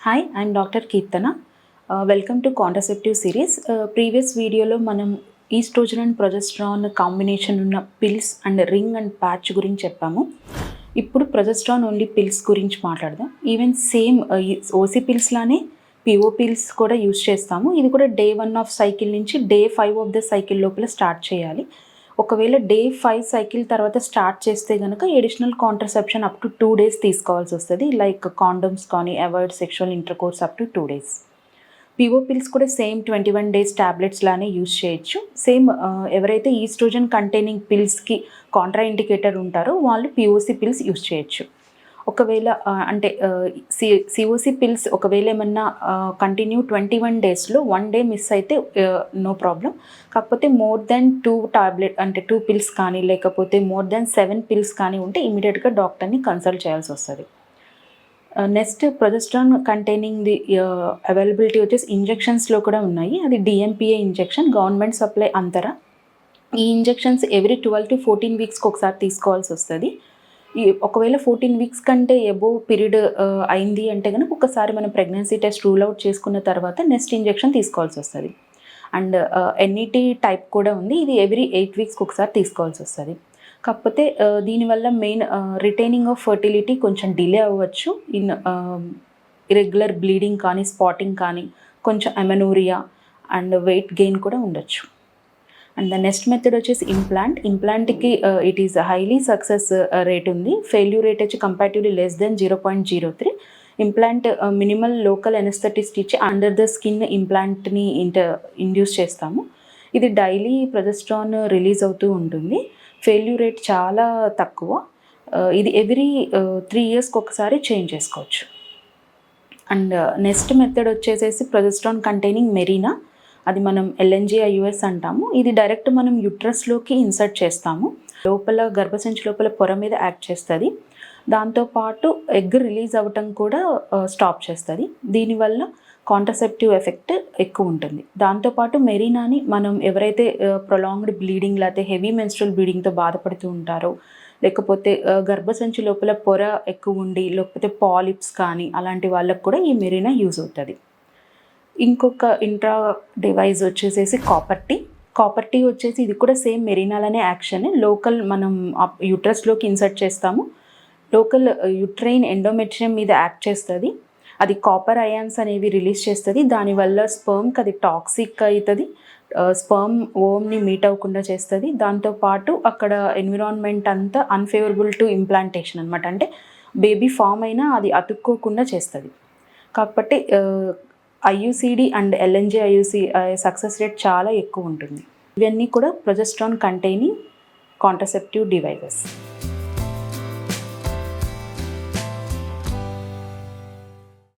Hi, I'm doctor Keerthana. Welcome to contraceptive series. Previous వీడియోలో మనం oestrogen and progesterone combination ఉన్న pills and ring and patch గురించి చెప్పాము. ఇప్పుడు ప్రొజెస్ట్రాన్ ఓన్లీ పిల్స్ గురించి మాట్లాడదాం. ఈవెన్ సేమ్ ఓసీ పిల్స్ లానే పిఓ పిల్స్ కూడా యూజ్ చేస్తాము. ఇది కూడా డే 1 ఆఫ్ సైకిల్ నుంచి డే 5 ఆఫ్ ద సైకిల్ లోపల స్టార్ట్ చేయాలి. ఒకవేళ డే 5 సైకిల్ తర్వాత స్టార్ట్ చేస్తే కనుక additional contraception up to 2 days తీసుకోవాల్సి వస్తుంది. లైక్ కాండమ్స్ కానీ avoid sexual intercourse up to 2 days. PO pills కూడా సేమ్ 21 days ట్యాబ్లెట్స్ లానే యూజ్ చేయొచ్చు. సేమ్ ఎవరైతే ఈస్ట్రోజన్ కంటైనింగ్ పిల్స్కి కాంట్రా ఇండికేటర్ ఉంటారో వాళ్ళు పిఓసి పిల్స్ యూజ్ చేయొచ్చు. ఒకవేళ అంటే సిఓసి పిల్స్ ఒకవేళ ఏమన్నా కంటిన్యూ 21 daysలో 1 day మిస్ అయితే నో ప్రాబ్లం. కాకపోతే మోర్ దెన్ 2 టాబ్లెట్ అంటే 2 పిల్స్ కానీ లేకపోతే మోర్ దెన్ 7 పిల్స్ కానీ ఉంటే ఇమీడియట్గా డాక్టర్ని కన్సల్ట్ చేయాల్సి వస్తుంది. Next progesterone containing the availability వచ్చేసి ఇంజెక్షన్స్లో కూడా ఉన్నాయి. అది డిఎంపిఏ ఇంజెక్షన్, గవర్నమెంట్ సప్లై అంతరా. ఈ ఇంజెక్షన్స్ ఎవ్రీ 12 to 14 weeksకి ఒకసారి తీసుకోవాల్సి వస్తుంది. ఒకవేళ 14 weeks కంటే అబోవ్ పీరియడ్ అయింది అంటే కనుక ఒకసారి మనం ప్రెగ్నెన్సీ టెస్ట్ రూల్ అవుట్ చేసుకున్న తర్వాత నెక్స్ట్ ఇంజెక్షన్ తీసుకోవాల్సి వస్తుంది. అండ్ ఎన్ఈటీ టైప్ కూడా ఉంది. ఇది ఎవ్రీ 8 weeksకి ఒకసారి తీసుకోవాల్సి వస్తుంది. కాకపోతే దీనివల్ల మెయిన్ రిటైనింగ్ ఆఫ్ ఫర్టిలిటీ కొంచెం డిలే అవ్వచ్చు. ఇర్రెగ్యులర్ బ్లీడింగ్ కానీ స్పాటింగ్ కానీ కొంచెం అమెనోరియా అండ్ వెయిట్ గెయిన్ కూడా ఉండొచ్చు. అండ్ ద నెక్స్ట్ మెథడ్ వచ్చేసి ఇంప్లాంట్కి it is highly success rate ఉంది. ఫెయిల్యూర్ రేట్ వచ్చి comparatively less than 0.03. Implant minimal local anaesthetist ఇచ్చి అండర్ ద స్కిన్ ఇంప్లాంట్ని ఇండ్యూస్ చేస్తాము. ఇది డైలీ ప్రొజెస్ట్రాన్ రిలీజ్ అవుతూ ఉంటుంది. ఫెయిల్యూర్ రేట్ చాలా తక్కువ. ఇది ఎవ్రీ 3 yearsకి ఒకసారి చేంజ్ చేసుకోవచ్చు. అండ్ నెక్స్ట్ మెథడ్ వచ్చేసేసి ప్రొజెస్ట్రాన్ కంటైనింగ్ మెరీనా. అది మనం LNGIUS అంటాము. ఇది డైరెక్ట్ మనం యూట్రస్లోకి ఇన్సర్ట్ చేస్తాము. లోపల గర్భసంచి లోపల పొర మీద యాక్ట్ చేస్తుంది. దాంతోపాటు ఎగ్ రిలీజ్ అవ్వటం కూడా స్టాప్ చేస్తుంది. దీనివల్ల కాంట్రసెప్టివ్ ఎఫెక్ట్ ఎక్కువ ఉంటుంది. దాంతోపాటు మెరీనాని మనం ఎవరైతే ప్రొలాంగ్డ్ బ్లీడింగ్ లేకపోతే హెవీ మెన్స్ట్రల్ బ్లీడింగ్తో బాధపడుతూ ఉంటారో, లేకపోతే గర్భసంచి లోపల పొర ఎక్కువ ఉండి లేకపోతే పాలిప్స్ కానీ అలాంటి వాళ్ళకు కూడా ఈ మెరీనా యూజ్ అవుతుంది. ఇంకొక ఇంట్రా డివైస్ వచ్చేసేసి కాపర్ టీ వచ్చేసి ఇది కూడా సేమ్ మెరీనాలనే యాక్షన్. లోకల్ మనం యూట్రస్లోకి ఇన్సర్ట్ చేస్తాము. లోకల్ యూట్రైన్ ఎండోమెట్రియం మీద యాక్ట్ చేస్తుంది. అది కాపర్ అయాన్స్ అనేవి రిలీజ్ చేస్తుంది. దానివల్ల స్పర్మ్కి అది టాక్సిక్ అవుతుంది. స్పర్మ్ ఓమ్ని మీట్ అవ్వకుండా చేస్తుంది. దాంతోపాటు అక్కడ ఎన్విరాన్మెంట్ అంతా అన్ఫేవరబుల్ టు ఇంప్లాంటేషన్ అనమాట. అంటే బేబీ ఫామ్ అయినా అది అతుక్కోకుండా చేస్తుంది. కాకపోతే IUCD and LNGIUC success rate చాలా ఎక్కువ ఉంటుంది. ఇవన్నీ కూడా ప్రొజెస్ట్రాన్ కంటైనింగ్ కాంట్రసెప్టివ్ డివైజెస్.